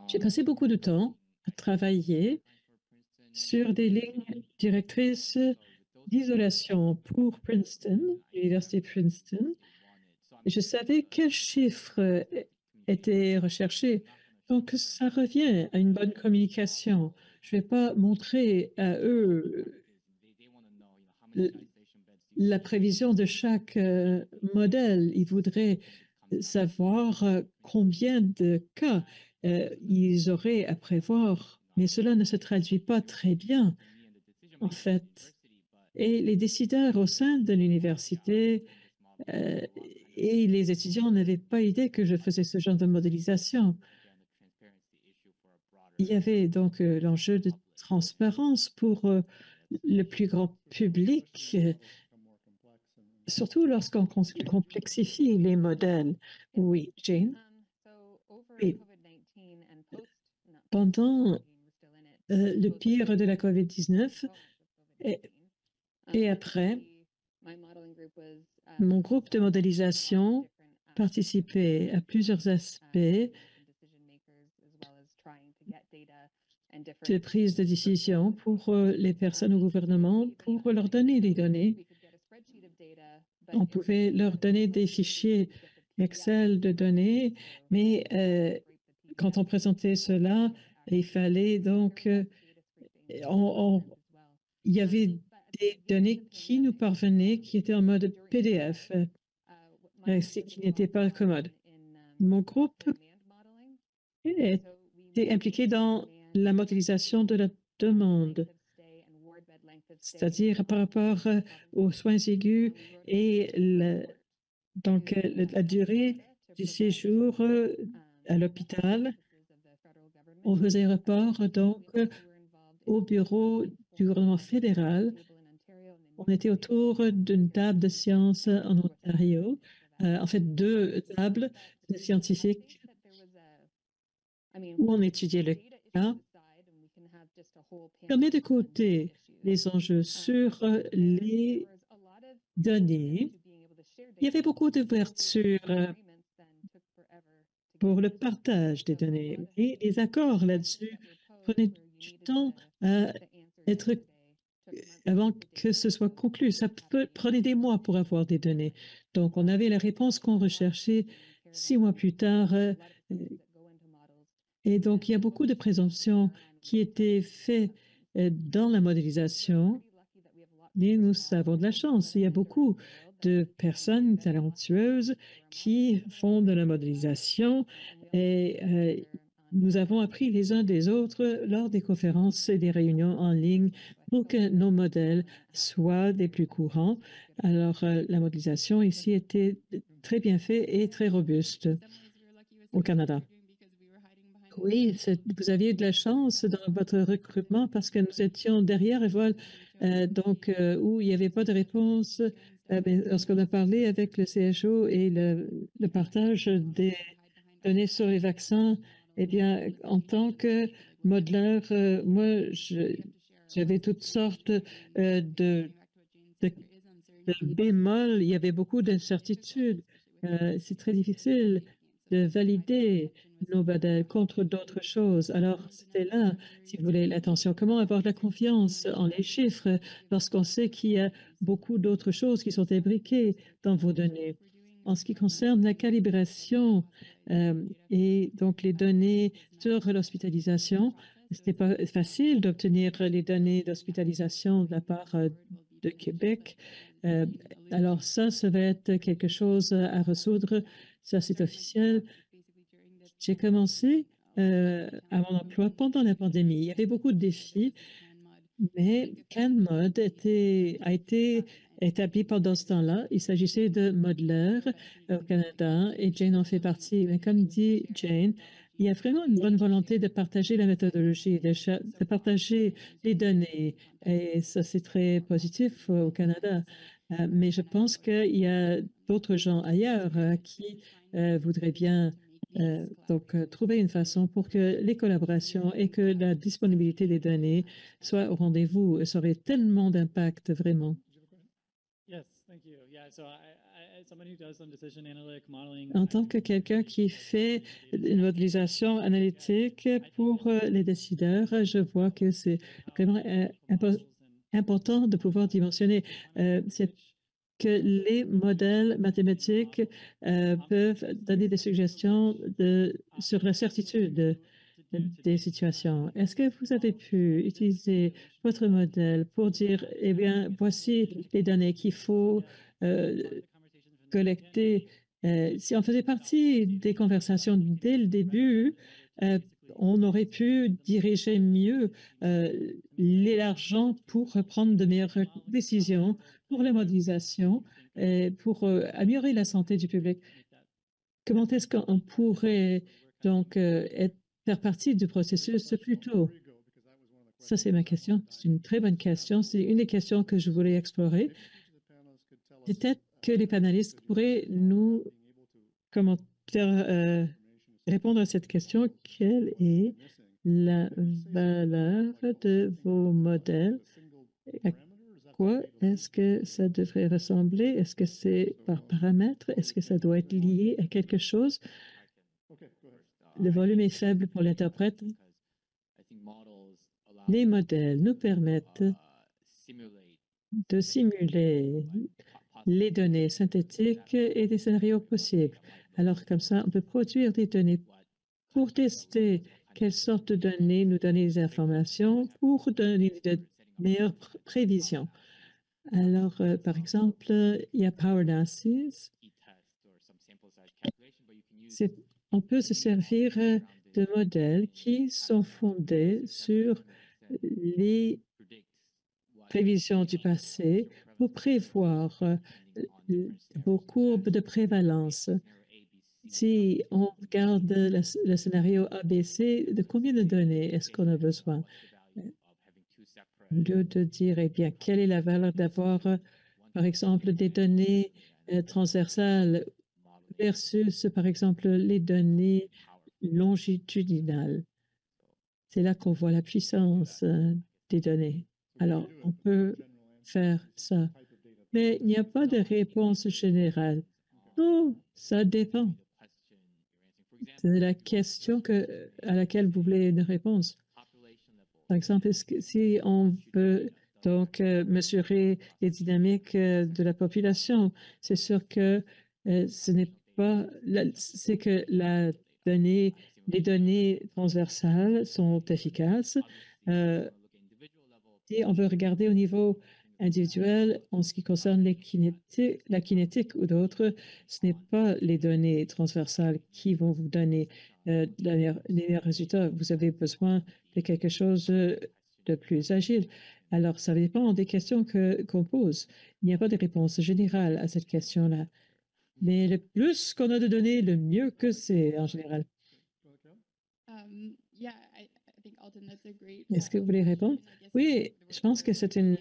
J'ai passé beaucoup de temps à travailler sur des lignes directrices d'isolation pour Princeton, l'Université Princeton. Je savais quels chiffres étaient recherchés. Donc, ça revient à une bonne communication. Je ne vais pas montrer à eux la prévision de chaque modèle. Ils voudraient savoir combien de cas ils auraient à prévoir, mais cela ne se traduit pas très bien, en fait. Et les décideurs au sein de l'université et les étudiants n'avaient pas idée que je faisais ce genre de modélisation. Il y avait donc l'enjeu de transparence pour le plus grand public, surtout lorsqu'on complexifie les modèles. Oui, Jane? Oui. Pendant le pire de la COVID-19 et après, mon groupe de modélisation participait à plusieurs aspects de prise de décision pour les personnes au gouvernement, pour leur donner des données. On pouvait leur donner des fichiers Excel de données, mais quand on présentait cela, il fallait donc... il y avait des données qui nous parvenaient, qui étaient en mode PDF, ce qui n'était pas commode. Mon groupe était impliqué dans la modélisation de la demande, c'est-à-dire par rapport aux soins aigus et la durée du séjour à l'hôpital. On faisait rapport donc au bureau du gouvernement fédéral. On était autour d'une table de sciences en Ontario, en fait 2 tables de scientifiques où on étudiait le cas. Si on met de côté les enjeux sur les données, il y avait beaucoup d'ouverture pour le partage des données et les accords là-dessus prenaient du temps à être avant que ce soit conclu. Ça prenait des mois pour avoir des données. Donc, on avait la réponse qu'on recherchait 6 mois plus tard. Et donc, il y a beaucoup de présomptions qui étaient faites dans la modélisation. Et nous avons de la chance. Il y a beaucoup de personnes talentueuses qui font de la modélisation et nous avons appris les uns des autres lors des conférences et des réunions en ligne pour que nos modèles soient des plus courants. Alors, la modélisation ici était très bien faite et très robuste au Canada. Oui, vous aviez de la chance dans votre recrutement parce que nous étions derrière Evol, où il n'y avait pas de réponse. Lorsqu'on a parlé avec le CHO et le partage des données sur les vaccins, eh bien, en tant que modeleur, moi, j'avais toutes sortes de bémols. Il y avait beaucoup d'incertitudes. C'est très difficile de valider nos modèles contre d'autres choses. Alors, c'était là, si vous voulez, l'attention. Comment avoir de la confiance en les chiffres lorsqu'on sait qu'il y a beaucoup d'autres choses qui sont imbriquées dans vos données? En ce qui concerne la calibration et donc les données sur l'hospitalisation, ce n'était pas facile d'obtenir les données d'hospitalisation de la part de Québec. Alors ça va être quelque chose à résoudre. Ça, c'est officiel. J'ai commencé à mon emploi pendant la pandémie. Il y avait beaucoup de défis, mais CanMod a été établi pendant ce temps-là. Il s'agissait de modeleurs au Canada et Jane en fait partie. Mais comme dit Jane, il y a vraiment une bonne volonté de partager la méthodologie, de partager les données. Et ça, c'est très positif au Canada. Mais je pense qu'il y a d'autres gens ailleurs qui voudraient bien trouver une façon pour que les collaborations et que la disponibilité des données soient au rendez-vous. Ça aurait tellement d'impact, vraiment. Yes, thank you. Yeah, so as someone who does some decision analytic modeling, En tant que quelqu'un qui fait une modélisation analytique pour les décideurs, je vois que c'est vraiment important de pouvoir dimensionner. C'est que les modèles mathématiques peuvent donner des suggestions sur la certitude des situations. Est-ce que vous avez pu utiliser votre modèle pour dire, eh bien, voici les données qu'il faut collecter? Si on faisait partie des conversations dès le début, on aurait pu diriger mieux l'argent pour prendre de meilleures décisions pour la modélisation, pour améliorer la santé du public. Comment est-ce qu'on pourrait donc faire partie du processus plus tôt? Ça, c'est ma question. C'est une très bonne question. C'est une des questions que je voulais explorer. Peut-être que les panélistes pourraient nous répondre à cette question. Quelle est la valeur de vos modèles? À quoi est-ce que ça devrait ressembler? Est-ce que c'est par paramètre? Est-ce que ça doit être lié à quelque chose? Le volume est faible pour l'interprète. Les modèles nous permettent de simuler les données synthétiques et des scénarios possibles. Alors, comme ça, on peut produire des données pour tester quelle sorte de données nous donner des informations pour donner de meilleures prévisions. Alors, par exemple, il y a PowerNaSys. On peut se servir de modèles qui sont fondés sur les prévisions du passé pour prévoir vos courbes de prévalence. Si on regarde le scénario ABC, de combien de données est-ce qu'on a besoin? Au lieu de dire, eh bien, quelle est la valeur d'avoir, par exemple, des données transversales versus, par exemple, les données longitudinales. C'est là qu'on voit la puissance des données. Alors, on peut faire ça, mais il n'y a pas de réponse générale. Non, ça dépend de la question à laquelle vous voulez une réponse. Par exemple, si on veut donc mesurer les dynamiques de la population, c'est sûr que ce n'est pas, c'est que les données transversales sont efficaces. Si on veut regarder au niveau individuel en ce qui concerne la kinétique ou d'autres, ce n'est pas les données transversales qui vont vous donner les meilleurs résultats. Vous avez besoin de quelque chose de plus agile. Alors, ça dépend des questions qu'on pose. Il n'y a pas de réponse générale à cette question-là. Mais le plus qu'on a de données, le mieux que c'est en général. Est-ce que vous voulez répondre? Oui, je pense que c'est une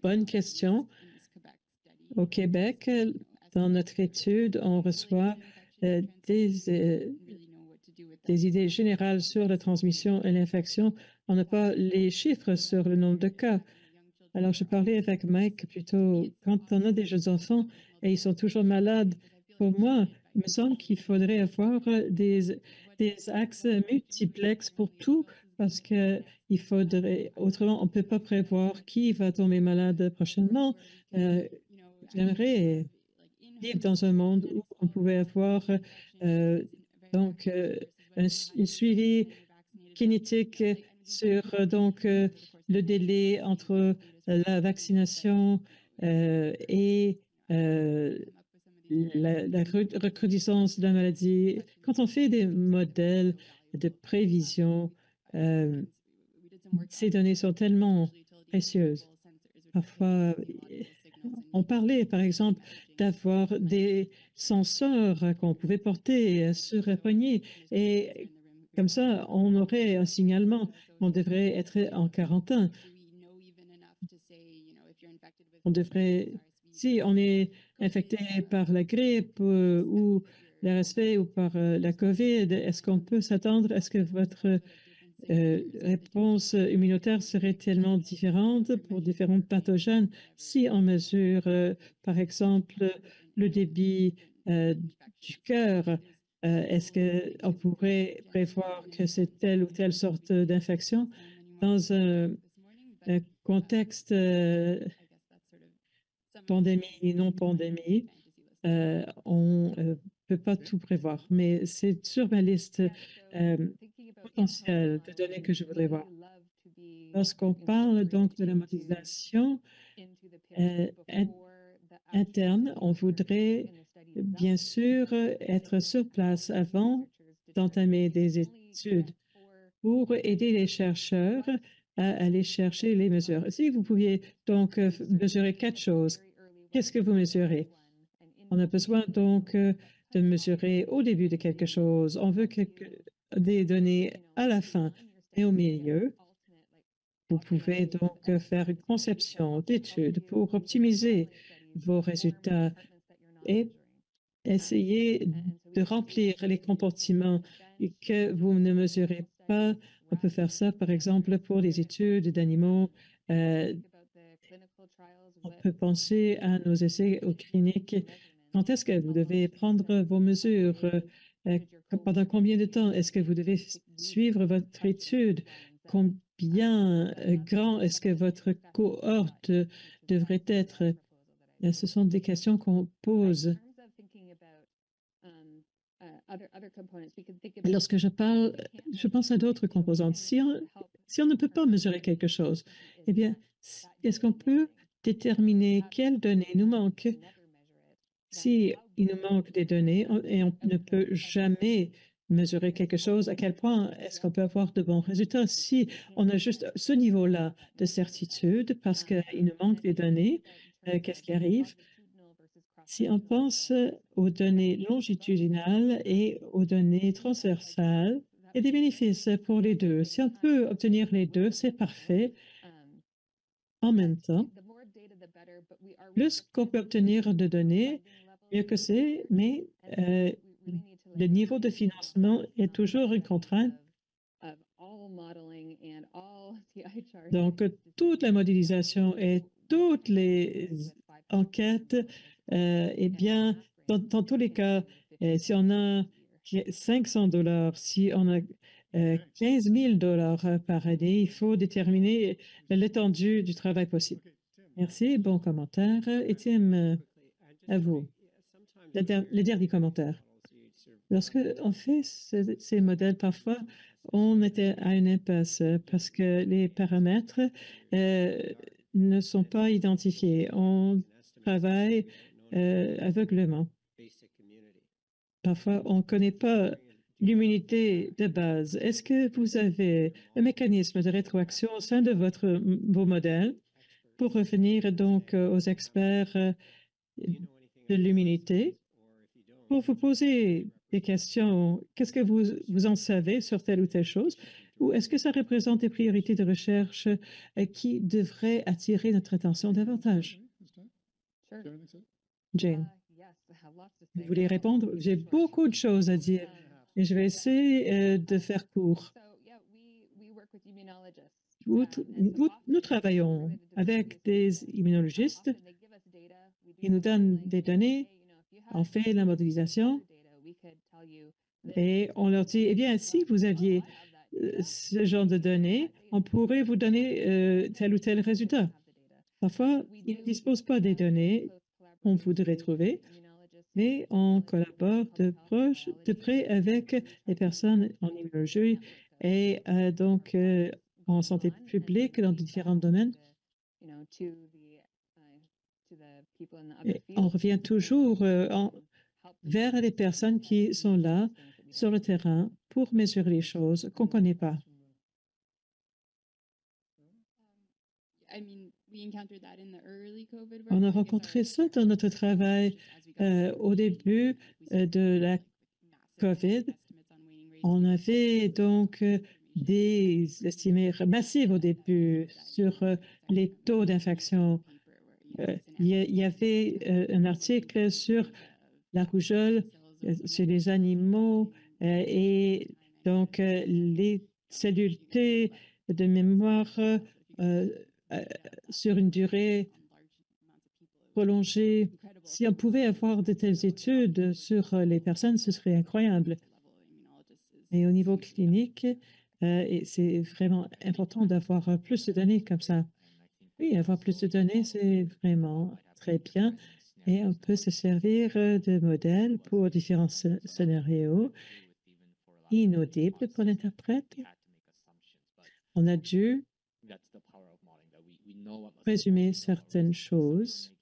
bonne question. Au Québec, dans notre étude, on reçoit des idées générales sur la transmission et l'infection. On n'a pas les chiffres sur le nombre de cas. Alors, je parlais avec Mike plutôt, quand on a des jeunes enfants et ils sont toujours malades, pour moi, il me semble qu'il faudrait avoir des axes multiplex pour tout, parce que il faudrait, autrement, on ne peut pas prévoir qui va tomber malade prochainement. J'aimerais vivre dans un monde où on pouvait avoir donc un suivi kinétique sur le délai entre la vaccination et la recrudescence de la maladie. Quand on fait des modèles de prévision, ces données sont tellement précieuses. Parfois, on parlait, par exemple, d'avoir des senseurs qu'on pouvait porter sur la poignée et comme ça, on aurait un signalement. On devrait être en quarantaine. On devrait, si on est infecté par la grippe ou la RSV ou par la COVID, est-ce qu'on peut s'attendre? Est-ce que votre réponse immunitaire serait tellement différente pour différents pathogènes si on mesure, par exemple, le débit du cœur? Est-ce qu'on pourrait prévoir que c'est telle ou telle sorte d'infection dans un contexte pandémie, non pandémie? On ne peut pas tout prévoir, mais c'est sur ma liste potentielle de données que je voudrais voir. Lorsqu'on parle donc de la modélisation interne, on voudrait bien sûr être sur place avant d'entamer des études pour aider les chercheurs à aller chercher les mesures. Si vous pouviez donc mesurer 4 choses, qu'est-ce que vous mesurez? On a besoin donc de mesurer au début de quelque chose. On veut des données à la fin et au milieu. Vous pouvez donc faire une conception d'études pour optimiser vos résultats et essayer de remplir les comportements que vous ne mesurez pas. On peut faire ça, par exemple, pour les études d'animaux. On peut penser à nos essais cliniques. Quand est-ce que vous devez prendre vos mesures? Pendant combien de temps est-ce que vous devez suivre votre étude? Combien grand est-ce que votre cohorte devrait être? Ce sont des questions qu'on pose. Lorsque je parle, je pense à d'autres composantes. Si on ne peut pas mesurer quelque chose, eh bien, est-ce qu'on peut déterminer quelles données nous manquent? Si il nous manque des données et on ne peut jamais mesurer quelque chose, à quel point est-ce qu'on peut avoir de bons résultats? Si on a juste ce niveau-là de certitude parce qu'il nous manque des données, qu'est-ce qui arrive? Si on pense aux données longitudinales et aux données transversales, il y a des bénéfices pour les deux. Si on peut obtenir les deux, c'est parfait. En même temps, plus qu'on peut obtenir de données, mieux que c'est, mais le niveau de financement est toujours une contrainte. Donc, toute la modélisation et toutes les enquêtes, eh bien, dans tous les cas, si on a $500, si on a 15 000 par année, il faut déterminer l'étendue du travail possible. Okay, Tim. Merci, bon commentaire. Étienne, à vous. Le dernier commentaire. Lorsque on fait ces modèles, parfois, on était à une impasse parce que les paramètres ne sont pas identifiés. On travaille aveuglément. Parfois, on ne connaît pas l'immunité de base. Est-ce que vous avez un mécanisme de rétroaction au sein de vos modèles pour revenir donc aux experts de l'immunité pour vous poser des questions? Qu'est-ce que vous en savez sur telle ou telle chose? Ou est-ce que ça représente des priorités de recherche qui devraient attirer notre attention davantage? This time? Do you have anything to say? Jane, vous voulez répondre? J'ai beaucoup de choses à dire et je vais essayer de faire court. Nous travaillons avec des immunologistes. Ils nous donnent des données, on fait la modélisation et on leur dit, eh bien, si vous aviez ce genre de données, on pourrait vous donner tel ou tel résultat. Parfois, ils ne disposent pas des données qu'on voudrait trouver, mais on collabore de près avec les personnes en immunologie et donc en santé publique dans différents domaines. Et on revient toujours vers les personnes qui sont là sur le terrain pour mesurer les choses qu'on ne connaît pas. On a rencontré ça dans notre travail au début de la COVID. On avait donc des estimés massifs au début sur les taux d'infection. Il y avait un article sur la rougeole chez les animaux et donc les cellules T de mémoire sur une durée prolongée. Si on pouvait avoir de telles études sur les personnes, ce serait incroyable. Et au niveau clinique, c'est vraiment important d'avoir plus de données comme ça. Oui, avoir plus de données, c'est vraiment très bien. Et on peut se servir de modèles pour différents scénarios inaudibles pour l'interprète. On a dû présumer certaines choses.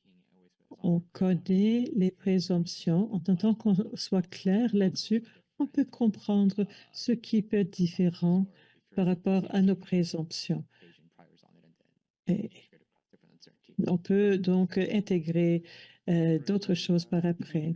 On connaît les présomptions. En tant qu'on soit clair là-dessus, on peut comprendre ce qui peut être différent par rapport à nos présomptions. Et on peut donc intégrer d'autres choses par après.